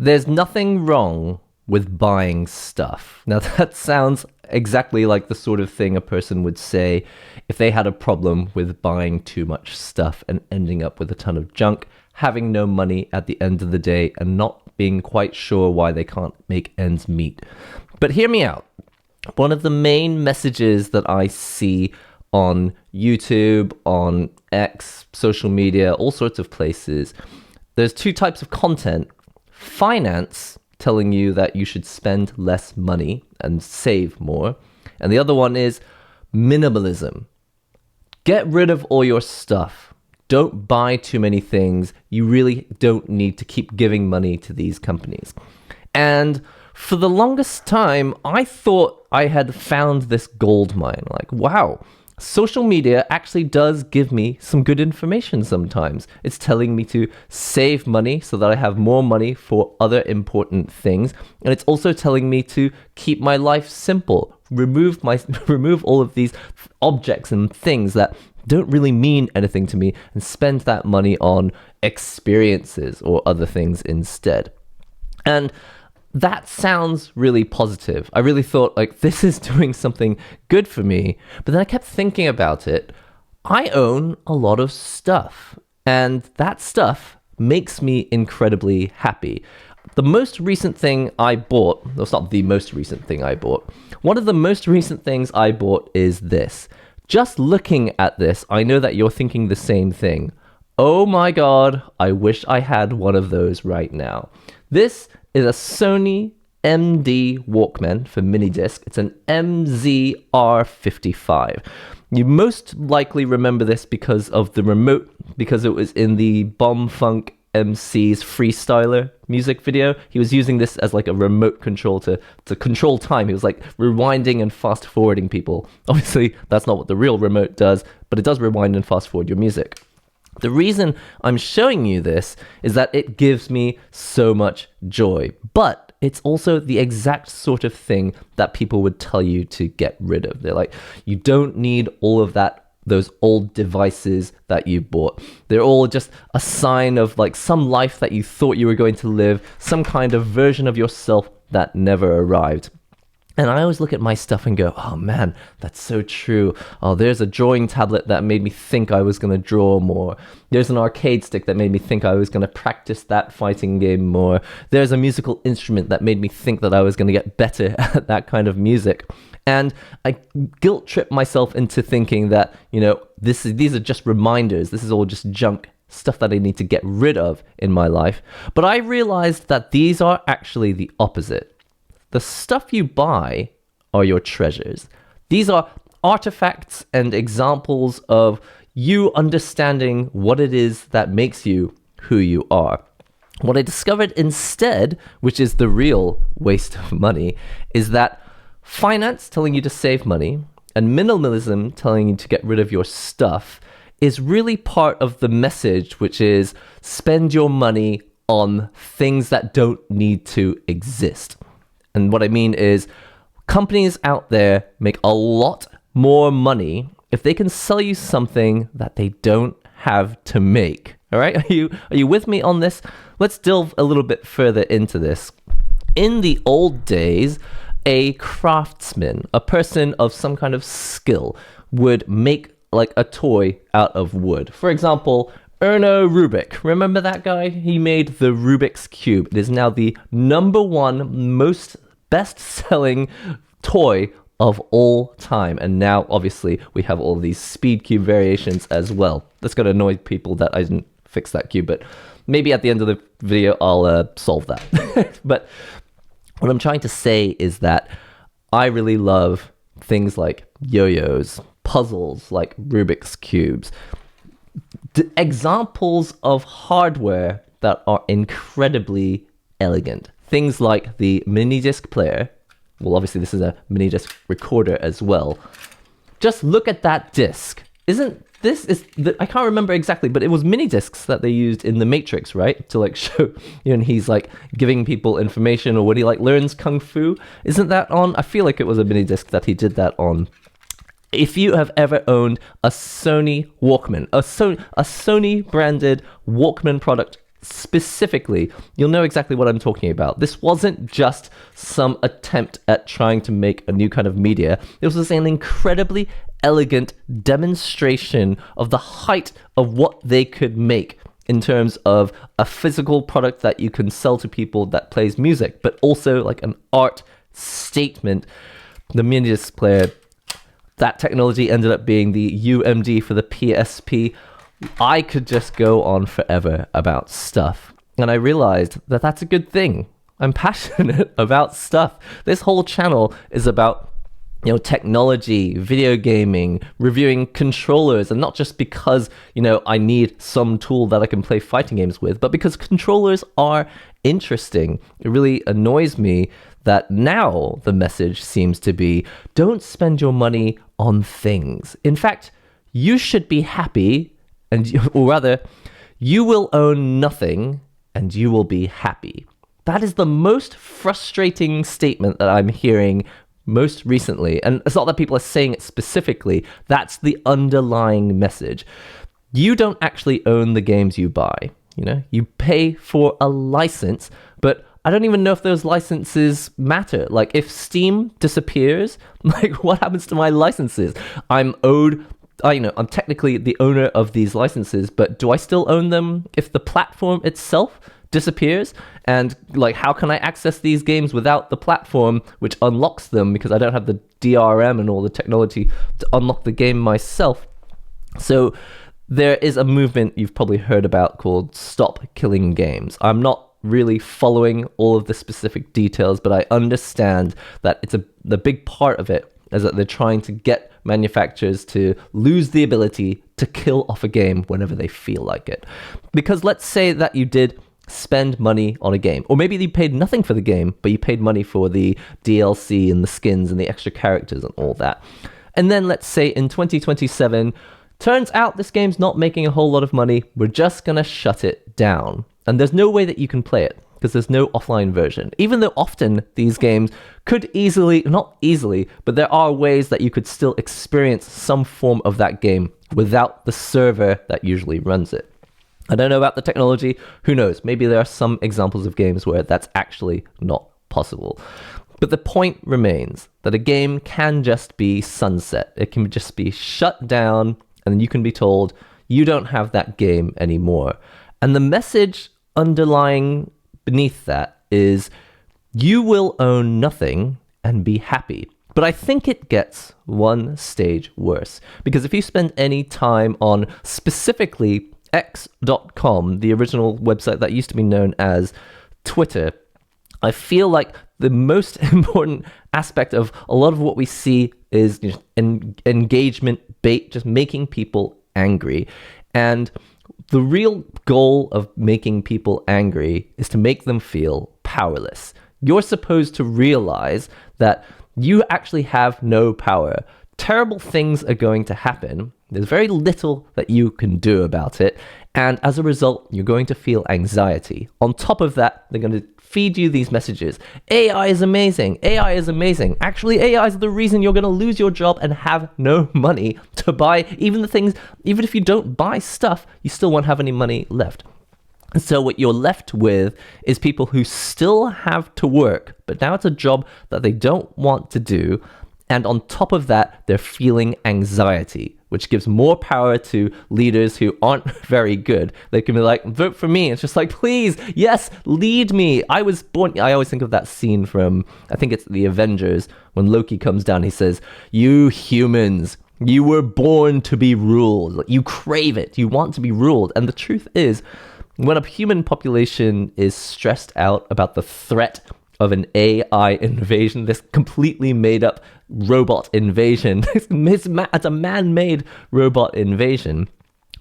There's nothing wrong with buying stuff. Now that sounds exactly like the sort of thing a person would say if they had a problem with buying too much stuff and ending up with a ton of junk, having no money at the end of the day, and not being quite sure why they can't make ends meet. But hear me out. One of the main messages that I see on YouTube, on X, social media, all sorts of places, there's two types of content. Finance, telling you that you should spend less money and save more. And the other one is minimalism. Get rid of all your stuff. Don't buy too many things. You really don't need to keep giving money to these companies. And for the longest time, I thought I had found this gold mine. Like, wow, social media actually does give me some good information sometimes. It's telling me to save money so that I have more money for other important things. And it's also telling me to keep my life simple, remove all of these objects and things that don't really mean anything to me, and spend that money on experiences or other things instead. And that sounds really positive. I really thought, like, this is doing something good for me. But then I kept thinking about it. I own a lot of stuff, and that stuff makes me incredibly happy. The most recent thing I bought, well, it's not the most recent thing I bought. One of the most recent things I bought is this. Just looking at this, I know that you're thinking the same thing. Oh my God, I wish I had one of those right now. This is a Sony MD Walkman for mini disc. It's an MZR55. You most likely remember this because of the remote, because it was in the Bomb Funk MC's Freestyler music video. He was using this as like a remote control to control time. He was like rewinding and fast forwarding people. Obviously, that's not what the real remote does, but it does rewind and fast forward your music. The reason I'm showing you this is that it gives me so much joy, but it's also the exact sort of thing that people would tell you to get rid of. They're like, you don't need all of those old devices that you bought. They're all just a sign of like some life that you thought you were going to live, some kind of version of yourself that never arrived. And I always look at my stuff and go, oh man, that's so true. Oh, there's a drawing tablet that made me think I was going to draw more. There's an arcade stick that made me think I was going to practice that fighting game more. There's a musical instrument that made me think that I was going to get better at that kind of music. And I guilt trip myself into thinking that, these are just reminders. This is all just junk, stuff that I need to get rid of in my life. But I realized that these are actually the opposite. The stuff you buy are your treasures. These are artifacts and examples of you understanding what it is that makes you who you are. What I discovered instead, which is the real waste of money, is that finance telling you to save money and minimalism telling you to get rid of your stuff is really part of the message, which is spend your money on things that don't need to exist. And what I mean is companies out there make a lot more money if they can sell you something that they don't have to make. All right? Are you with me on this? Let's delve a little bit further into this. In the old days, a craftsman, a person of some kind of skill, would make like a toy out of wood. For example, Erno Rubik. Remember that guy? He made the Rubik's Cube. It is now the #1 most best-selling toy of all time. And now, obviously, we have all these speed cube variations as well. That's going to annoy people that I didn't fix that cube, but maybe at the end of the video, I'll solve that. But what I'm trying to say is that I really love things like yo-yos, puzzles like Rubik's Cubes, examples of hardware that are incredibly elegant. Things like the mini disc player. Well, obviously this is a mini disc recorder as well. Just look at that disc. I can't remember exactly, but it was mini discs that they used in The Matrix, right? To like show, and he's like giving people information, or when he like learns Kung Fu. Isn't that on? I feel like it was a mini disc that he did that on. If you have ever owned a Sony Walkman, a Sony branded Walkman product specifically, you'll know exactly what I'm talking about. This wasn't just some attempt at trying to make a new kind of media. This was an incredibly elegant demonstration of the height of what they could make in terms of a physical product that you can sell to people that plays music, but also like an art statement. The mini disc player, that technology ended up being the UMD for the PSP. I could just go on forever about stuff. And I realized that that's a good thing. I'm passionate about stuff. This whole channel is about, technology, video gaming, reviewing controllers, and not just because, I need some tool that I can play fighting games with, but because controllers are interesting. It really annoys me that now the message seems to be, don't spend your money on things. In fact, you should be happy, or rather, you will own nothing and you will be happy. That is the most frustrating statement that I'm hearing most recently. And it's not that people are saying it specifically, that's the underlying message. You don't actually own the games you buy. You pay for a license, but I don't even know if those licenses matter. Like, if Steam disappears, what happens to my licenses? I'm technically the owner of these licenses, but do I still own them if the platform itself disappears? And how can I access these games without the platform, which unlocks them, because I don't have the DRM and all the technology to unlock the game myself? So there is a movement you've probably heard about called Stop Killing Games. I'm not really following all of the specific details, but I understand that the big part of it is that they're trying to get manufacturers to lose the ability to kill off a game whenever they feel like it. Because let's say that you did spend money on a game, or maybe you paid nothing for the game, but you paid money for the DLC and the skins and the extra characters and all that. And then let's say in 2027, turns out this game's not making a whole lot of money, we're just gonna shut it down. And there's no way that you can play it, because there's no offline version. Even though often these games could not easily, but there are ways that you could still experience some form of that game without the server that usually runs it. I don't know about the technology, who knows? Maybe there are some examples of games where that's actually not possible. But the point remains that a game can just be sunset. It can just be shut down, and then you can be told, you don't have that game anymore. And the message underlying beneath that is, you will own nothing and be happy. But I think it gets one stage worse, because if you spend any time on specifically x.com, the original website that used to be known as Twitter, I feel like the most important aspect of a lot of what we see is engagement bait, just making people angry. And the real goal of making people angry is to make them feel powerless. You're supposed to realize that you actually have no power. Terrible things are going to happen. There's very little that you can do about it. And as a result, you're going to feel anxiety. On top of that, they're going to feed you these messages. AI is amazing. AI is amazing. Actually, AI is the reason you're going to lose your job and have no money to buy even the things. Even if you don't buy stuff, you still won't have any money left. And so what you're left with is people who still have to work, but now it's a job that they don't want to do. And on top of that, they're feeling anxiety, which gives more power to leaders who aren't very good. They can be like, vote for me. It's just like, please, yes, lead me. I was born. I always think of that scene from, I think it's the Avengers, when Loki comes down. He says, you humans, you were born to be ruled. You crave it. You want to be ruled. And the truth is, when a human population is stressed out about the threat of an AI invasion, this completely made up robot invasion, it's a man-made robot invasion,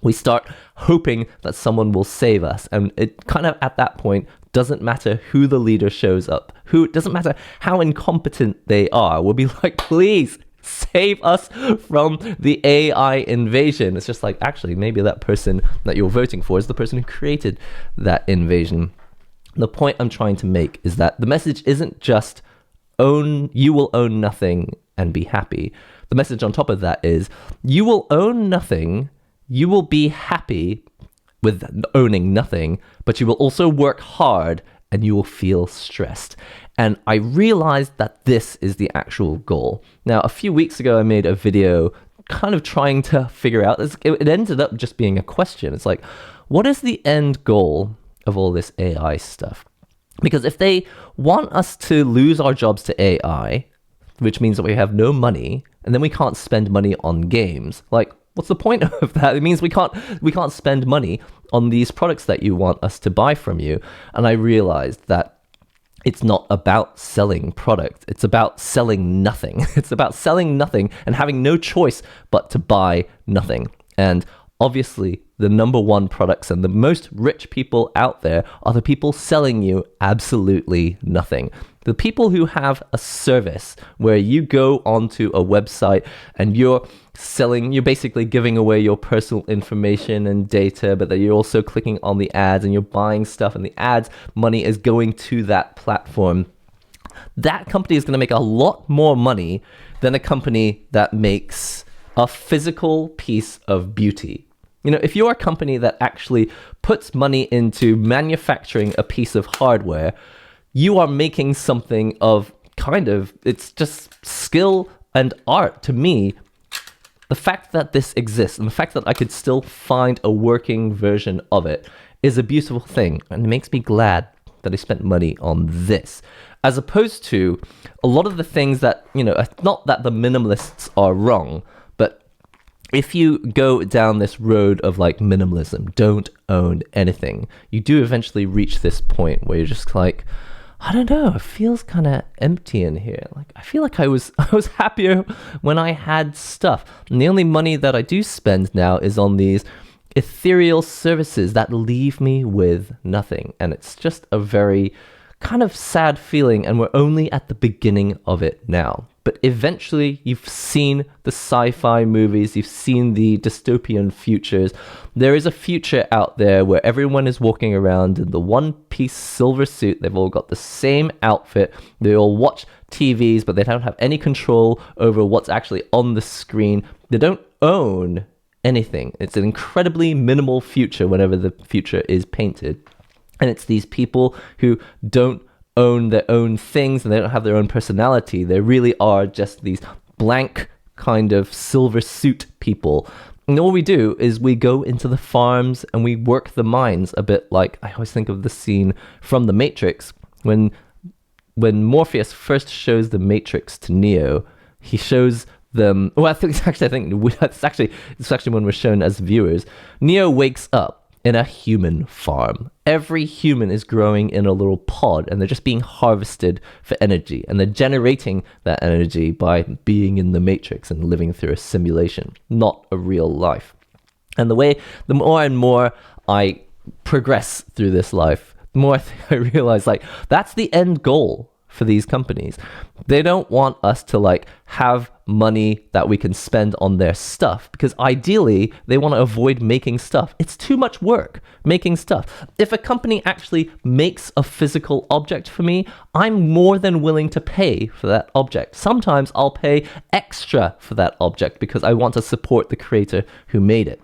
we start hoping that someone will save us. And it kind of, at that point, doesn't matter who the leader shows up, it doesn't matter how incompetent they are. We'll be like, please, save us from the AI invasion. It's just like, actually, maybe that person that you're voting for is the person who created that invasion. The point I'm trying to make is that the message isn't just you will own nothing and be happy. The message on top of that is, you will own nothing, you will be happy, with owning nothing, but you will also work hard and you will feel stressed. And I realized that this is the actual goal. Now, a few weeks ago, I made a video kind of trying to figure out, it ended up just being a question. It's like, what is the end goal of all this AI stuff? Because if they want us to lose our jobs to AI, which means that we have no money, and then we can't spend money on games, like, what's the point of that? It means we can't spend money on these products that you want us to buy from you. And I realized that it's not about selling product. It's about selling nothing. It's about selling nothing and having no choice but to buy nothing. And obviously, the number one products and the most rich people out there are the people selling you absolutely nothing. The people who have a service where you go onto a website and you're basically giving away your personal information and data, but that you're also clicking on the ads and you're buying stuff, and the ads money is going to that platform. That company is going to make a lot more money than a company that makes a physical piece of beauty. You know, if you're a company that actually puts money into manufacturing a piece of hardware, you are making something of it's just skill and art. To me, the fact that this exists and the fact that I could still find a working version of it is a beautiful thing. And it makes me glad that I spent money on this, as opposed to a lot of the things that, not that the minimalists are wrong, but if you go down this road of like minimalism, don't own anything, you do eventually reach this point where you're just like, I don't know, it feels kind of empty in here. Like, I feel like I was happier when I had stuff. And the only money that I do spend now is on these ethereal services that leave me with nothing. And it's just a very kind of sad feeling, and we're only at the beginning of it now. But eventually, you've seen the sci-fi movies, you've seen the dystopian futures. There is a future out there where everyone is walking around in the one-piece silver suit. They've all got the same outfit. They all watch TVs, but they don't have any control over what's actually on the screen. They don't own anything. It's an incredibly minimal future whenever the future is painted. And it's these people who don't own their own things and they don't have their own personality. They really are just these blank kind of silver suit people. And all we do is we go into the farms and we work the mines, a bit like, I always think of the scene from The Matrix when Morpheus first shows the Matrix to Neo. He shows them, well, it's actually when we're shown as viewers. Neo wakes up in a human farm. Every human is growing in a little pod and they're just being harvested for energy, and they're generating that energy by being in the Matrix and living through a simulation, not a real life. And the more and more I progress through this life, the more I realize, like, that's the end goal for these companies. They don't want us to like have money that we can spend on their stuff, because ideally they want to avoid making stuff. It's too much work making stuff. If a company actually makes a physical object for me, I'm more than willing to pay for that object. Sometimes I'll pay extra for that object because I want to support the creator who made it.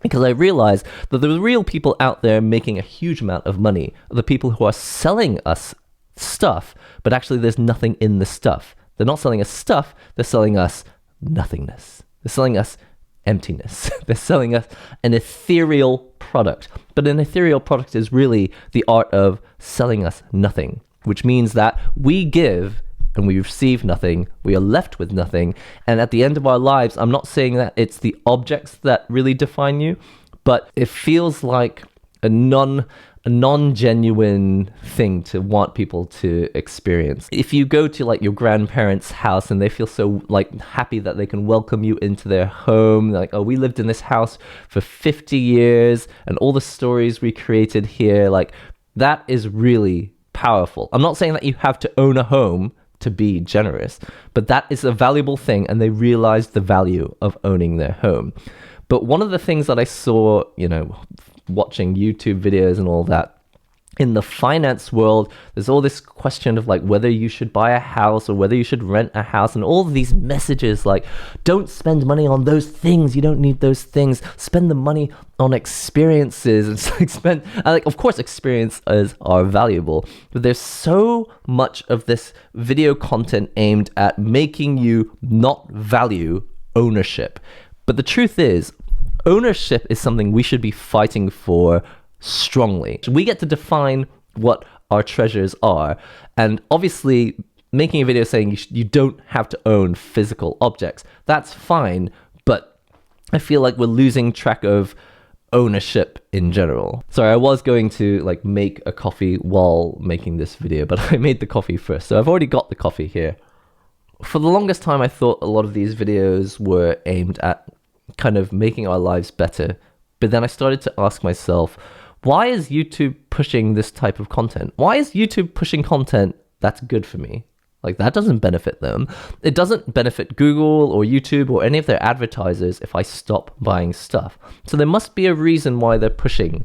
Because I realize that the real people out there making a huge amount of money are the people who are selling us stuff, but actually there's nothing in the stuff. They're not selling us stuff, they're selling us nothingness. They're selling us emptiness. They're selling us an ethereal product. But an ethereal product is really the art of selling us nothing, which means that we give and we receive nothing, we are left with nothing, and at the end of our lives, I'm not saying that it's the objects that really define you, but it feels like a non-genuine thing to want people to experience. If you go to like your grandparents' house and they feel so like happy that they can welcome you into their home, like, oh, we lived in this house for 50 years and all the stories we created here, like, that is really powerful. I'm not saying that you have to own a home to be generous, but that is a valuable thing, and they realize the value of owning their home. But one of the things that I saw, watching YouTube videos and all that, In the finance world, there's all this question of like whether you should buy a house or whether you should rent a house, and all of these messages like, don't spend money on those things, you don't need those things, spend the money on experiences. It's like of course experiences are valuable, but there's so much of this video content aimed at making you not value ownership. But the truth is, ownership is something we should be fighting for strongly. We get to define what our treasures are, and obviously making a video saying you don't have to own physical objects, that's fine, but I feel like we're losing track of ownership in general. Sorry, I was going to like make a coffee while making this video, but I made the coffee first, so I've already got the coffee here. For the longest time, I thought a lot of these videos were aimed at kind of making our lives better, but then I started to ask myself, why is YouTube pushing this type of content? Why is YouTube pushing content that's good for me? Like, that doesn't benefit them. It doesn't benefit Google or YouTube or any of their advertisers if I stop buying stuff. So there must be a reason why they're pushing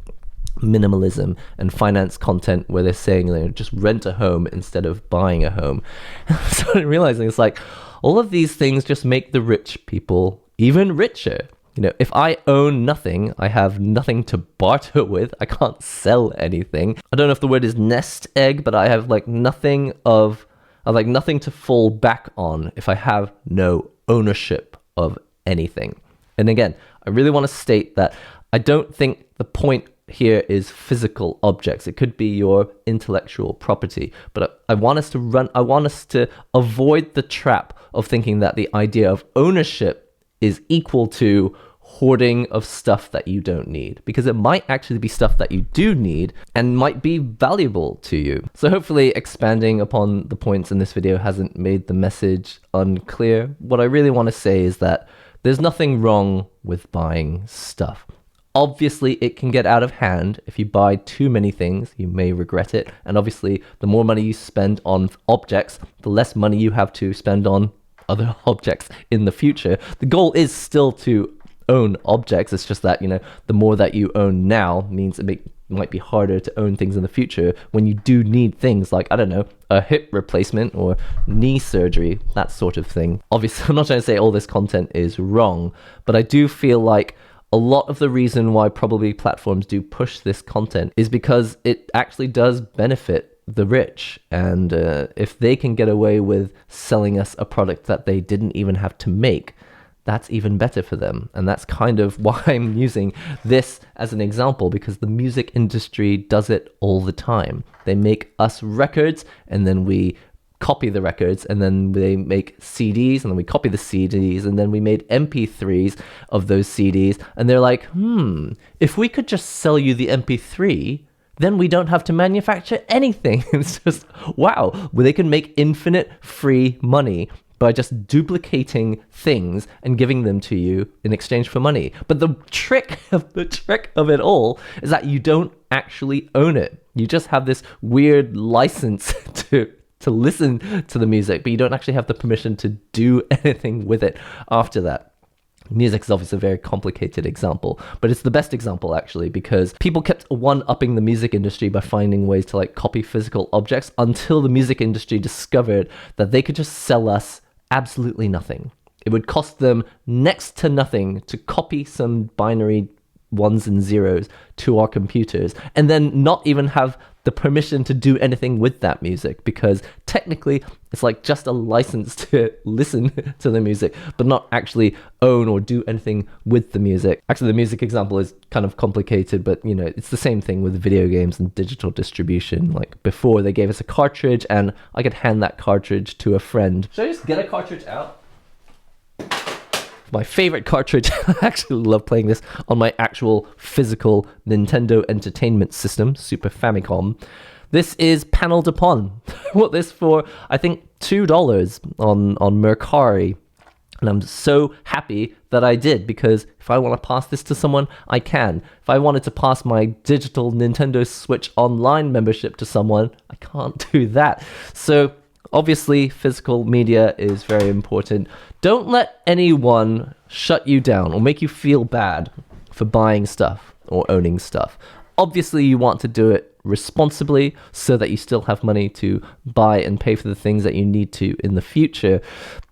minimalism and finance content where they're saying, you know, just rent a home instead of buying a home. I started realizing it's like all of these things just make the rich people even richer. You know, if I own nothing, I have nothing to barter with. I can't sell anything. I don't know if the word is nest egg, but I have like nothing to fall back on if I have no ownership of anything. And again, I really want to state that I don't think the point here is physical objects. It could be your intellectual property, but I want us to avoid the trap of thinking that the idea of ownership is equal to hoarding of stuff that you don't need, because it might actually be stuff that you do need and might be valuable to you. So hopefully expanding upon the points in this video hasn't made the message unclear. What I really want to say is that there's nothing wrong with buying stuff. Obviously, it can get out of hand. If you buy too many things, you may regret it. And obviously, the more money you spend on objects, the less money you have to spend on other objects in the future. The goal is still to own objects. It's just that, you know, the more that you own now means it might be harder to own things in the future when you do need things like, I don't know, a hip replacement or knee surgery, that sort of thing. Obviously, I'm not trying to say all this content is wrong, but I do feel like a lot of the reason why probably platforms do push this content is because it actually does benefit the rich. And if they can get away with selling us a product that they didn't even have to make, that's even better for them. And that's kind of why I'm using this as an example, because the music industry does it all the time. They make us records, and then we copy the records, and then they make CDs, and then we copy the CDs, and then we made MP3s of those CDs, and they're like, if we could just sell you the MP3, then we don't have to manufacture anything. It's just, wow, well, they can make infinite free money by just duplicating things and giving them to you in exchange for money. But the trick of it all is that you don't actually own it. You just have this weird license to listen to the music, but you don't actually have the permission to do anything with it after that. Music is obviously a very complicated example, but it's the best example actually, because people kept one-upping the music industry by finding ways to like copy physical objects until the music industry discovered that they could just sell us absolutely nothing. It would cost them next to nothing to copy some binary ones and zeros to our computers, and then not even have the permission to do anything with that music, because technically it's like just a license to listen to the music, but not actually own or do anything with the music. Actually, the music example is kind of complicated, but you know, it's the same thing with video games and digital distribution. Like before, they gave us a cartridge and I could hand that cartridge to a friend. Should I just get a cartridge out? My favorite cartridge. I actually love playing this on my actual physical Nintendo Entertainment System, Super Famicom. This is paneled upon. I bought this for, I think, $2 on Mercari. And I'm so happy that I did, because if I want to pass this to someone, I can. If I wanted to pass my digital Nintendo Switch Online membership to someone, I can't do that. So obviously, physical media is very important. Don't let anyone shut you down or make you feel bad for buying stuff or owning stuff. Obviously, you want to do it responsibly so that you still have money to buy and pay for the things that you need to in the future.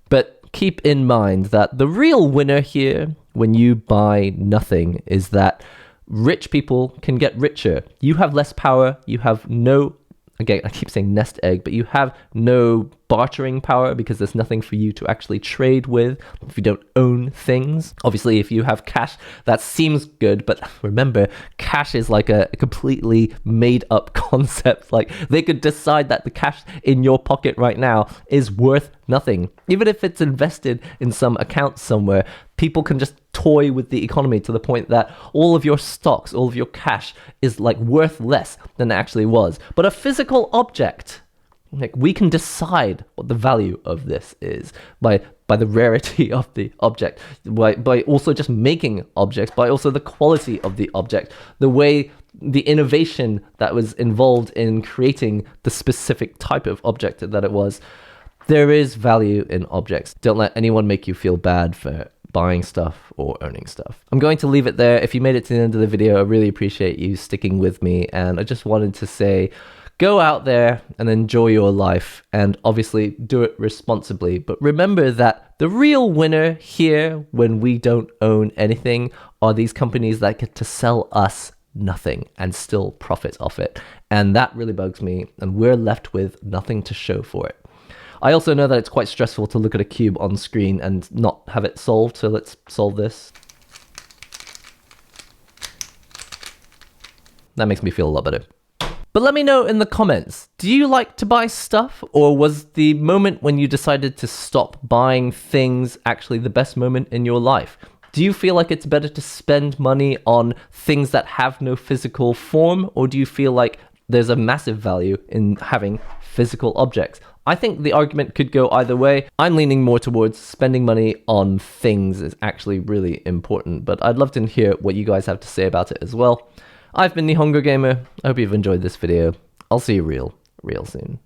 But keep in mind that the real winner here when you buy nothing is that rich people can get richer. You have less power, you have no, again, I keep saying nest egg, but you have no bartering power because there's nothing for you to actually trade with if you don't own things. Obviously, if you have cash, that seems good, but remember, cash is like a completely made up concept. Like, they could decide that the cash in your pocket right now is worth nothing. Even if it's invested in some account somewhere, people can just toy with the economy to the point that all of your stocks, all of your cash is like worth less than it actually was. But a physical object, like, we can decide what the value of this is by the rarity of the object, by also just making objects, by also the quality of the object, the way, the innovation that was involved in creating the specific type of object that it was. There is value in objects. Don't let anyone make you feel bad for buying stuff or owning stuff. I'm going to leave it there. If you made it to the end of the video, I really appreciate you sticking with me, and I just wanted to say, go out there and enjoy your life, and obviously do it responsibly. But remember that the real winner here when we don't own anything are these companies that get to sell us nothing and still profit off it. And that really bugs me, and we're left with nothing to show for it. I also know that it's quite stressful to look at a cube on screen and not have it solved, so let's solve this. That makes me feel a lot better. But let me know in the comments, do you like to buy stuff, or was the moment when you decided to stop buying things actually the best moment in your life? Do you feel like it's better to spend money on things that have no physical form, or do you feel like there's a massive value in having physical objects? I think the argument could go either way. I'm leaning more towards spending money on things is actually really important, but I'd love to hear what you guys have to say about it as well. I've been NihongoGamer. I hope you've enjoyed this video. I'll see you real soon.